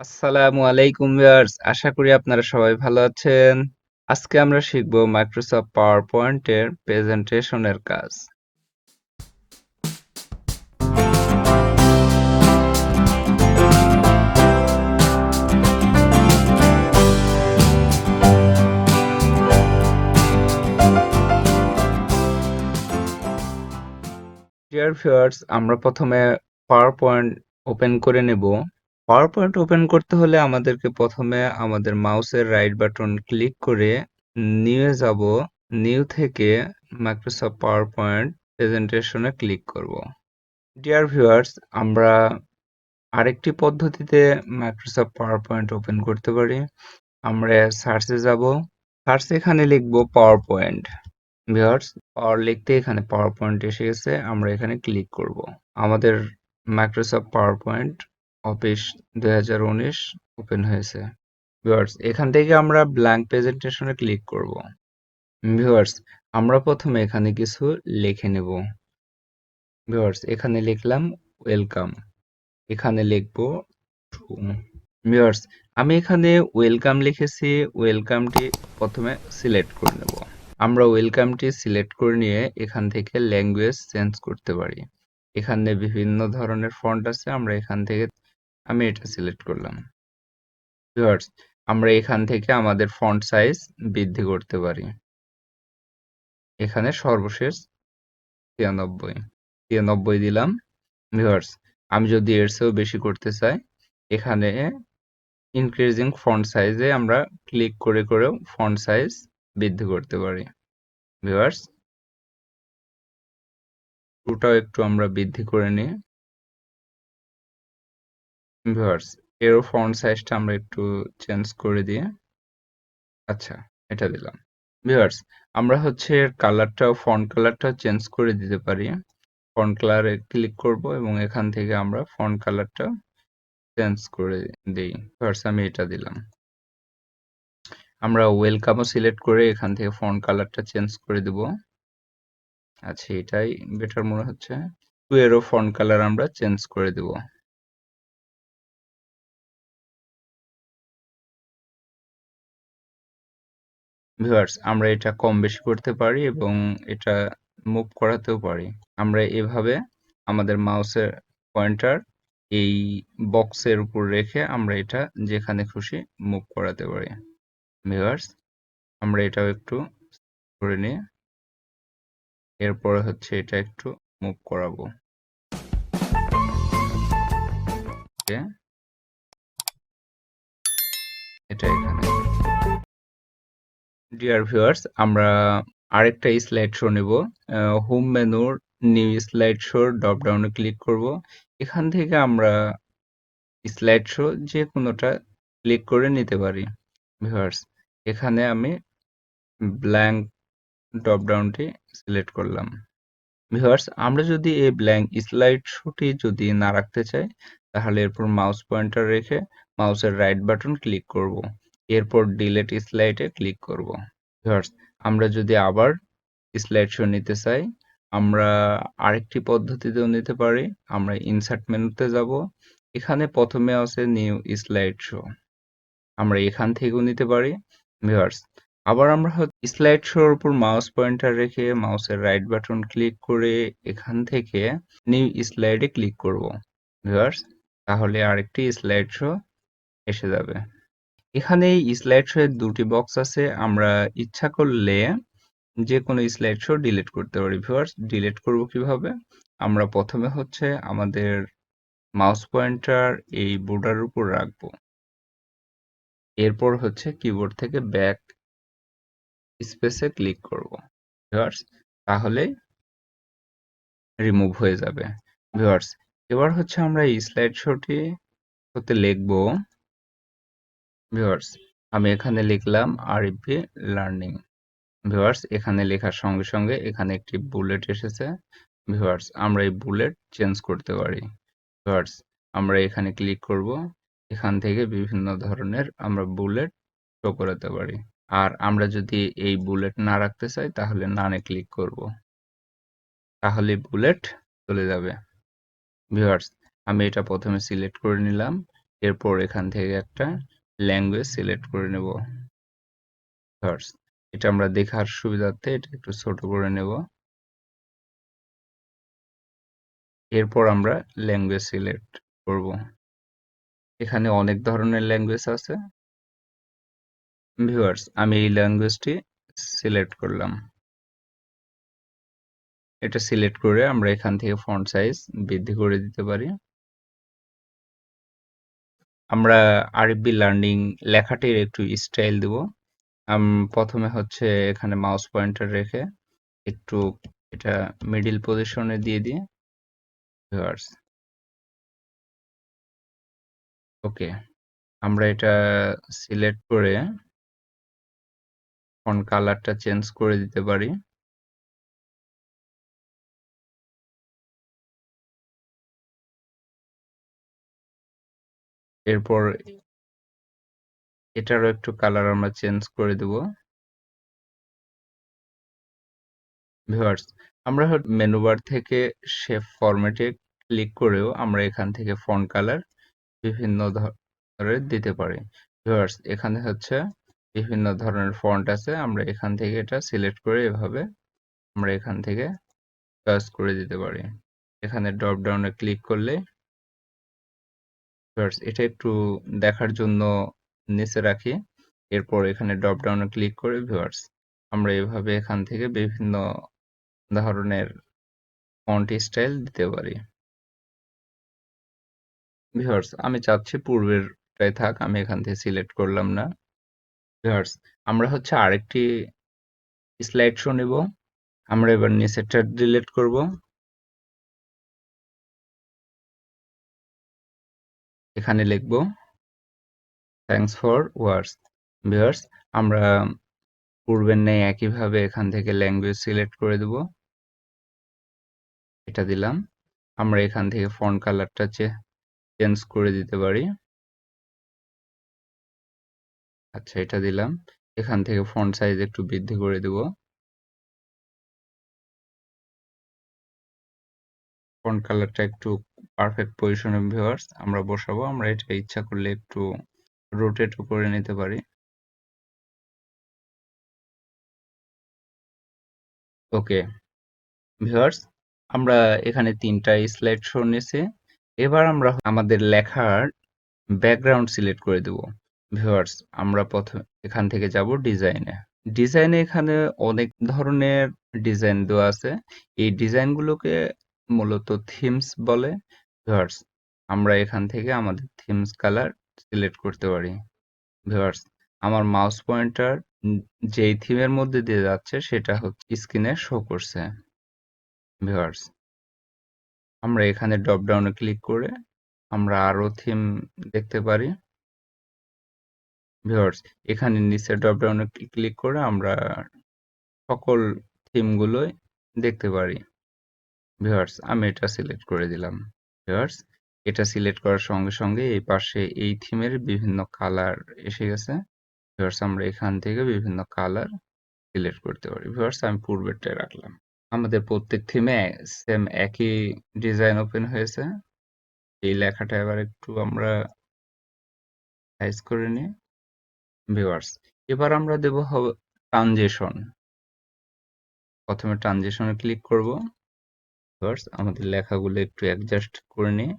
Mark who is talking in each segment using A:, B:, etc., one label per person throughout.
A: আসসালামু আলাইকুম ভিউয়ার্স, আশা করি আপনারা সবাই ভালো আছেন। আজকে আমরা শিখব মাইক্রোসফট পাওয়ার পয়েন্টের প্রেজেন্টেশনের কাজ। ডিয়ার ভিউয়ার্স, আমরা প্রথমে পাওয়ার পয়েন্ট ওপেন করে নেব। পাওয়ার পয়েন্ট ওপেন করতে হলে আমাদেরকে প্রথমে আমাদের মাউসের রাইট বাটন ক্লিক করে নিউ এ যাব। নিউ থেকে মাইক্রোসফট পাওয়ার পয়েন্ট প্রেজেন্টেশনে ক্লিক করব। ডিয়ার ভিউয়ার্স, আমরা আরেকটি পদ্ধতিতে মাইক্রোসফট পাওয়ার পয়েন্ট ওপেন করতে পারি। আমরা সার্চে যাব। সার্চে এখানে লিখব পাওয়ার পয়েন্ট। ভিউয়ার্স, পাওয়ার লিখতে এখানে পাওয়ার পয়েন্ট এসে গেছে। আমরা এখানে ক্লিক করব। আমাদের Microsoft power point office 2019 open হয়েছে। ভিউয়ার্স, এখান থেকে আমরা ব্ল্যাঙ্ক প্রেজেন্টেশনে ক্লিক করব। ভিউয়ার্স, আমরা প্রথমে এখানে কিছু লিখে নেব। ভিউয়ার্স, এখানে লিখলাম ওয়েলকাম। এখানে লিখব টু। ভিউয়ার্স, আমি এখানে ওয়েলকাম লিখেছি। ওয়েলকামটি প্রথমে সিলেক্ট করে নেব। আমরা ওয়েলকামটি সিলেক্ট করে নিয়ে এখান থেকে ল্যাঙ্গুয়েজ চেঞ্জ করতে পারি। এখানে বিভিন্ন ধরনের ফন্ট আছে। আমরা এখান থেকে আমি এটা সিলেক্ট করলাম। ভিউয়ার্স, আমরা এখান থেকে আমাদের ফন্ট সাইজ বৃদ্ধি করতে পারি। এখানে সর্বশেষ 93 দিলাম। ভিউয়ার্স, আমি যদি এর চেয়েও বেশি করতে চাই, এখানে ইনক্রিজিং ফন্ট সাইজে আমরা ক্লিক করে করেও ফন্ট সাইজ বৃদ্ধি করতে পারি। ভিউয়ার্স, ওটাও একটু আমরা বৃদ্ধি করে নিই। ভিউয়ার্স, এরও ফন্ট সাইজটা আমরা একটু চেঞ্জ করে দিয়ে আচ্ছা, এটা দিলাম। ভিউয়ার্স, আমরা হচ্ছে কালারটাও ফন্ট কালারটাও চেঞ্জ করে দিতে পারি। ফন্ট কালারে ক্লিক করব এবং এখান থেকে আমরা ফন্ট কালারটা চেঞ্জ করে দিই। ভিউয়ার্স, আমি এটা দিলাম। আমরা ওয়েলকামও সিলেক্ট করে এখান থেকে ফন্ট কালারটা চেঞ্জ করে দেব। আচ্ছা, এটাই বেটার মনে হচ্ছে। টু এরও ফন্ট কালার আমরা চেঞ্জ করে দেব। ভিউয়ার্স, আমরা এটা কম বেশি করতে পারি এবং এটা মুভ করাতেও পারি। আমরা এভাবে আমাদের মাউসের পয়েন্টার এই বক্সের উপর রেখে আমরা এটা যেখানে খুশি মুভ করাতে পারি। ভিউয়ার্স, আমরা এটাও একটু করে নিয়ে এরপরে হচ্ছে এটা একটু মুভ করাবো। এটা এখানে। ডিয়ার ভিউয়ার্স, আমরা আরেকটা স্লাইড শো নেব। হোম মেনুর নিউ স্লাইড শো ড্রপ ডাউনে ক্লিক করব। এখান থেকে আমরা স্লাইড শো যে কোনোটা ক্লিক করে নিতে পারি। ভিউয়ার্স, এখানে আমি ব্ল্যাঙ্ক ড্রপ ডাউনটি সিলেক্ট করলাম। ভিউয়ার্স, আমরা যদি এই ব্ল্যাঙ্ক স্লাইড শোটি যদি না রাখতে চাই, তাহলে এরপর মাউস পয়েন্টার রেখে মাউসের রাইট বাটন ক্লিক করব। এরপর ডিলিট স্লাইডে ক্লিক করব। ভিউয়ার্স, আমরা যদি আবার স্লাইড শো নিতে চাই, আমরা আরেকটি পদ্ধতিতেও নিতে পারি। আমরা ইনসার্ট মেনুতে যাব। এখানে প্রথমে আছে নিউ স্লাইড শো। আমরা এখান থেকেও নিতে পারি। ভিউয়ার্স, আবার আমরা স্লাইড শোর উপর মাউস পয়েন্টার রেখে মাউসের রাইট বাটন ক্লিক করে এখান থেকে নিউ স্লাইডে ক্লিক করব। ভিউয়ার্স, তাহলে আরেকটি স্লাইড শো এসে যাবে। এখানে এই স্লাইড শো এর দুটি বক্স আছে। আমরা ইচ্ছা করলে যে কোনো স্লাইড শো ডিলিট করতে পারি। ভিউয়ার্স, ডিলিট করব কিভাবে? আমরা প্রথমে হচ্ছে আমাদের মাউস পয়েন্টার এই বোর্ডারের উপর রাখবো। এরপর হচ্ছে কিবোর্ড থেকে ব্যাক স্পেসে ক্লিক করব। ভিউয়ার্স, তাহলে রিমুভ হয়ে যাবে। ভিউয়ার্স, এবার হচ্ছে আমরা এই স্লাইড শোটি হতে লিখব। ভিউয়ার্স, আমি এখানে লিখলাম আরইবি লার্নিং। ভিউয়ার্স, এখানে লেখার সঙ্গে সঙ্গে এখানে একটি বুলেট এসেছে। ভিউয়ার্স, আমরা এই বুলেট চেঞ্জ করতে পারি। ভিউয়ার্স, আমরা এখানে ক্লিক করব। এখান থেকে বিভিন্ন ধরনের আমরা বুলেট শো করাতে পারি। আর আমরা যদি এই বুলেট না রাখতে চাই, তাহলে নানে ক্লিক করব। তাহলে বুলেট চলে যাবে। ভিউয়ার্স, আমি এটা প্রথমে সিলেক্ট করে নিলাম। এরপর এখান থেকে একটা ল্যাঙ্গুয়েজ সিলেক্ট করে নেব। এটা আমরা দেখার সুবিধার্থে এটা একটু ছোট করে নেব। এরপর আমরা ল্যাঙ্গুয়েজ সিলেক্ট করব। এখানে অনেক ধরনের ল্যাঙ্গুয়েজ আছে। ভিউয়ার্স, আমি এই ল্যাঙ্গুয়েজটি সিলেক্ট করলাম। এটা সিলেক্ট করে আমরা এখান থেকে ফন্ট সাইজ বৃদ্ধি করে দিতে পারি। আমরা আরবি লার্নিং লেখাটির একটু স্টাইল দেব। প্রথমে হচ্ছে এখানে মাউস পয়েন্টার রেখে একটু এটা মিডিল পজিশনে দিয়ে দিই। ভিউয়ার্স, ওকে, আমরা এটা সিলেক্ট করে ফন্ট কালারটা চেঞ্জ করে দিতে পারি। এরপর এটারও একটু কালার আমরা চেঞ্জ করে দেব। ভিউয়ার্স, আমরা মেনু বার থেকে শেপ ফরম্যাটে ক্লিক করেও আমরা এখান থেকে ফন্ট কালার বিভিন্ন ধরনের দিতে পারি। ভিউয়ার্স, এখানে হচ্ছে বিভিন্ন ধরনের ফন্ট আছে। আমরা এখান থেকে এটা সিলেক্ট করে এভাবে আমরা এখান থেকে চয়েস করে দিতে পারি। এখানে ড্রপ ডাউনে ক্লিক করলে ভিউয়ার্স এটা একটু দেখার জন্য নিচে রাখি। এরপর এখানে ড্রপ ডাউনে ক্লিক করে ভিউয়ার্স আমরা এভাবে এখান থেকে বিভিন্ন ধরনের ফন্ট স্টাইল দিতে পারি। ভিউয়ার্স, আমি চাচ্ছি পূর্বেরটাই থাক, আমি এখান থেকে সিলেক্ট করলাম না। ভিউয়ার্স, আমরা হচ্ছে আরেকটি স্লাইড শো নেব। আমরা এবার নিচেরটা ডিলিট করব। এখানে লিখব থ্যাঙ্কস ফর ওয়ার্ডস। ভিউয়ার্স, আমরা পূর্বের ন্যায় একইভাবে এখান থেকে ল্যাঙ্গুয়েজ সিলেক্ট করে দেব। এটা দিলাম। আমরা এখান থেকে ফন্ট কালারটা চেঞ্জ করে দিতে পারি। আচ্ছা, এটা দিলাম। এখান থেকে ফন্ট সাইজ একটু বৃদ্ধি করে দেব। ফন্ট কালারটা একটু পারফেক্ট পজিশনে ভিউয়ার্স আমরা বসাবো। আমরা এটা ইচ্ছা করলে একটু রোটেটও করে নিতে পারি। ওকে ভিউয়ার্স, আমরা এখানে ৩টা স্লাইড শো নিয়েছি। এবার আমরা আমাদের লেখার ব্যাকগ্রাউন্ড সিলেক্ট করে দেব। ভিউয়ার্স, আমরা প্রথমে এখান থেকে যাব ডিজাইনে। ডিজাইনে এখানে অনেক ধরনের ডিজাইন দেওয়া আছে। এই ডিজাইনগুলোকে মূলত থিমস বলে। ভিউয়ার্স, আমরা এখান থেকে আমাদের থিমস কালার সিলেক্ট করতে পারি। ভিউয়ার্স, আমার মাউস পয়েন্টার যেই থিমের মধ্যে দিয়ে যাচ্ছে সেটা হচ্ছে স্ক্রিনে শো করছে। ভিউয়ার্স, আমরা এখানে ড্রপ ডাউনে ক্লিক করে আমরা আরো থিম দেখতে পারি। ভিউয়ার্স, এখানে নিচে ড্রপ ডাউনে ক্লিক করে আমরা সকল থিমগুলোই দেখতে পারি। ভিউয়ার্স, আমি এটা সিলেক্ট করে দিলাম। ভিউয়ার্স, এটা সিলেক্ট করার সঙ্গে সঙ্গে এই পাশে এই থিমের বিভিন্ন কালার এসে গেছে। ভিউয়ার্স, আমরা এখান থেকে বিভিন্ন কালার সিলেক্ট করতে পারি। ভিউয়ার্স, আমি পূর্বেরটাই রাখলাম। আমাদের প্রত্যেক থিমে সেম একই ডিজাইন ওপেন হয়েছে। এই লেখাটা এবার একটু আমরা সাইজ করে নিই। ভিউয়ার্স, এবার আমরা দেব ট্রানজিশন। প্রথমে ট্রানজিশনে ক্লিক করব। ভিউয়ার্স, আমাদের লেখাগুলো একটু অ্যাডজাস্ট করে নিই।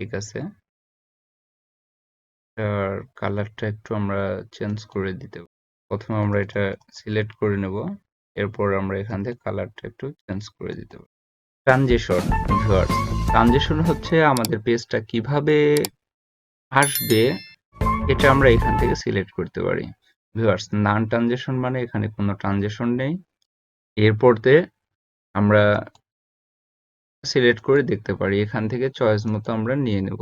A: ঠিক আছে, এটার কালারটা একটু আমরা চেঞ্জ করে দিতে পারি। প্রথমে আমরা এটা সিলেক্ট করে নেব। এরপর আমরা এখান থেকে কালারটা একটু চেঞ্জ করে দিতে পারি। ট্রানজিশন। ভিউয়ার্স, ট্রানজিশন হচ্ছে আমাদের পেজটা কিভাবে আসবে এটা আমরা এখান থেকে সিলেক্ট করতে পারি। ভিউয়ার্স, নান ট্রানজিশন মানে এখানে কোনো ট্রানজিশন নেই। এরপরতে আমরা সিলেক্ট করে দেখতে পারি। এখান থেকে চয়েস মতো আমরা নিয়ে নেব।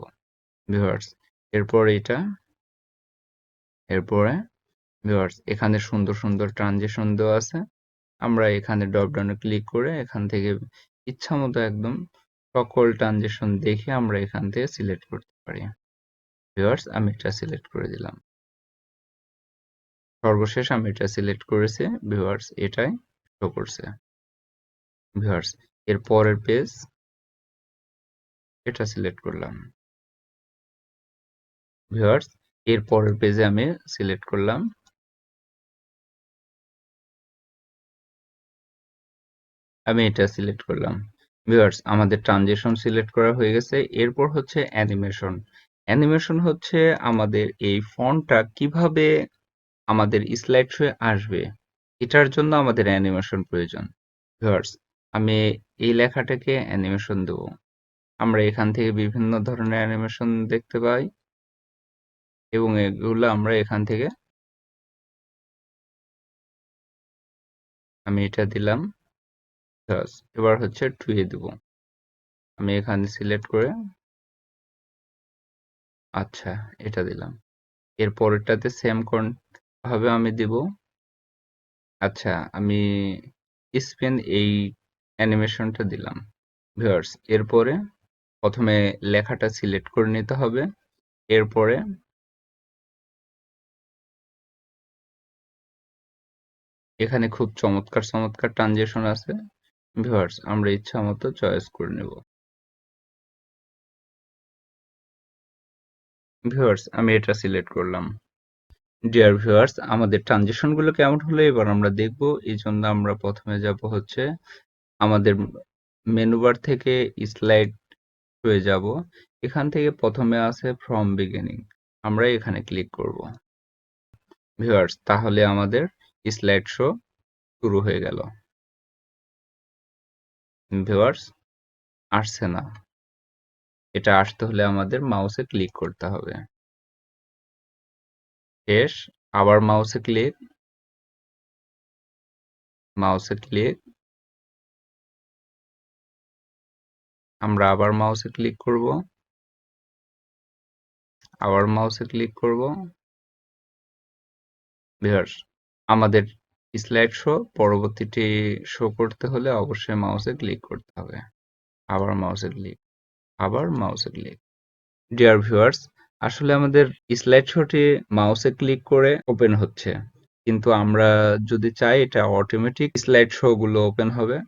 A: ভিউয়ার্স, এরপর এটা এরপরে ভিউয়ার্স এখানে সুন্দর সুন্দর ট্রানজিশন দেওয়া আছে। আমরা এখানে ড্রপ ডাউনে ক্লিক করে এখান থেকে ইচ্ছা মতো একদম সকল ট্রানজিশন দেখে আমরা এখান থেকে সিলেক্ট করতে পারি। ভিউয়ার্স, আমি এটা সিলেক্ট করে দিলাম। সর্বশেষ আমি এটা সিলেক্ট করেছি। ভিউয়ার্স, এটাই শো করছে। ভিউয়ার্স, এর পরের পেজ এটা সিলেক্ট করলাম। ভিউয়ার্স এর পরের পেজে আমি সিলেক্ট করলাম, আমি এটা সিলেক্ট করলাম। ভিউয়ার্স আমাদের ট্রানজিশন সিলেক্ট করা হয়ে গেছে। এরপর হচ্ছে অ্যানিমেশন। অ্যানিমেশন হচ্ছে আমাদের এই ফন্টটা কিভাবে আমাদের স্লাইড শোয়ে আসবে, এটার জন্য আমাদের অ্যানিমেশন প্রয়োজন। ভিউয়ার্স আমি এই লেখাটাকে অ্যানিমেশন দেব। আমরা এখান থেকে বিভিন্ন ধরনের অ্যানিমেশন দেখতে পাই এবং এগুলো আমরা এখান থেকে, আমি এটা দিলাম। ভিউয়ার্স এবার হচ্ছে টুয়ে দেব। আমি এখানে সিলেক্ট করে আচ্ছা এটা দিলাম। এর পরেরটাতে সেম ভাবে আমি দিব। আচ্ছা আমি স্পেন এই অ্যানিমেশনটা দিলাম। ভিউয়ার্স এরপরে প্রথমে লেখাটা সিলেক্ট করে নিতে হবে। এরপরে এখানে খুব চমৎকার চমৎকার ট্রানজিশন আছে। ভিউয়ার্স আমরা ইচ্ছা মতো চয়েস করে নেব। ভিউয়ার্স আমি এটা সিলেক্ট করলাম। ডিয়ার ভিউয়ার্স আমাদের ট্রানজিশন গুলো কেমন হলো এবার আমরা দেখব। এই জন্য আমরা প্রথমে যাব হচ্ছে আমাদের মেনু বার থেকে স্লাইড হয়ে যাব। এখান থেকে প্রথমে আছে ফ্রম বিগিনিং, আমরা এখানে ক্লিক করব। ভিউয়ার্স তাহলে আমাদের স্লাইড শো শুরু হয়ে গেল। ভিউয়ার্স আসছে না, এটা আসতে হলে আমাদের মাউসে ক্লিক করতে হবে। শেষ, আবার মাউসে ক্লিক, মাউসে ক্লিক, আমরা আবার মাউসে ক্লিক করব, আবার মাউসে ক্লিক করব। ভিউয়ার্স আমাদের স্লাইড শো পরবর্তীটি শো করতে হলে অবশ্যই মাউসে ক্লিক করতে হবে। আবার মাউসে ক্লিক, আবার মাউসে ক্লিক। ডিয়ার ভিউয়ার্স আসলে আমাদের স্লাইড শোটি মাউসে ক্লিক করে ওপেন হচ্ছে, কিন্তু আমরা যদি চাই এটা অটোমেটিক স্লাইড শো গুলো ওপেন হবে।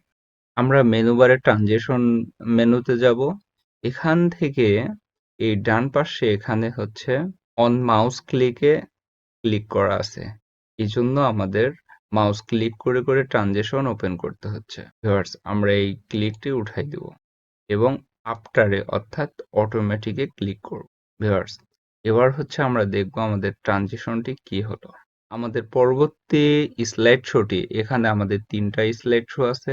A: আমরা মেনু বারে ট্রানজিশন মেনুতে যাব। এখান থেকে এই ডান পাশে এখানে হচ্ছে অন মাউস ক্লিকে ক্লিক করা আছে। এই জন্য আমাদের মাউস ক্লিক করে করে ট্রানজিশন ওপেন করতে হচ্ছে। ভিউয়ার্স আমরা এই ক্লিকটি উঠাই দেব এবং আফটারে অর্থাৎ অটোমেটিকে ক্লিক করব। ভিউয়ার্স এবার হচ্ছে আমরা দেখব আমাদের ট্রানজিশনটি কি হলো। আমাদের পরবর্তী স্লাইড শোটি, এখানে আমাদের ৩টা স্লাইড শো আছে।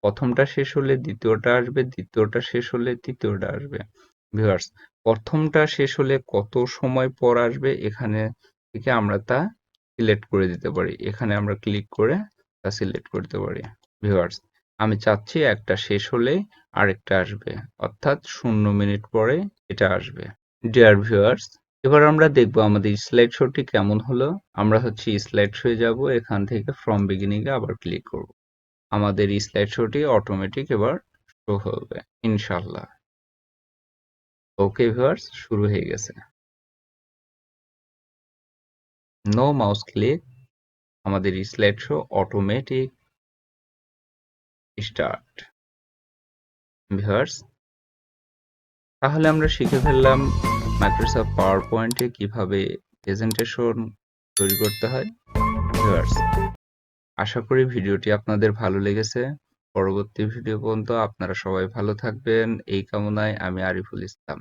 A: প্রথমটা শেষ হলে দ্বিতীয়টা আসবে, দ্বিতীয়টা শেষ হলে তৃতীয়টা আসবে। ভিউয়ার্স প্রথমটা শেষ হলে কত সময় পর আসবে এখানে থেকে আমরা তা সিলেক্ট করে দিতে পারি। এখানে আমরা ক্লিক করে তা সিলেক্ট করতে পারি। ভিউয়ার্স আমি চাচ্ছি একটা শেষ হলেই আরেকটা আসবে, অর্থাৎ 0 মিনিট পরে এটা আসবে। ডিয়ার ভিউয়ার্স এবার আমরা দেখব আমাদের স্লাইড শোটি কেমন হলো। আমরা হচ্ছে স্লাইড শোয়ে যাব, এখান থেকে ফ্রম বিগিনিং এ আবার ক্লিক করব। আমাদের স্লাইড শোটি অটোমেটিক এবার শো হবে ইনশাআল্লাহ। ওকে ভিউয়ার্স শুরু হয়ে গেছে। নো মাউস ক্লিক, আমাদের slide show automatic start. Viewers তাহলে আমরা শিখে ফেললাম মাইক্রোসফট পাওয়ার পয়েন্টে কিভাবে প্রেজেন্টেশন তৈরি করতে হয়। ভিউয়ার্স আশা করি ভিডিওটি আপনাদের ভালো লেগেছে। পরবর্তী ভিডিও পর্যন্ত আপনারা সবাই ভালো থাকবেন এই কামনায় আমি আরিফুল ইসলাম।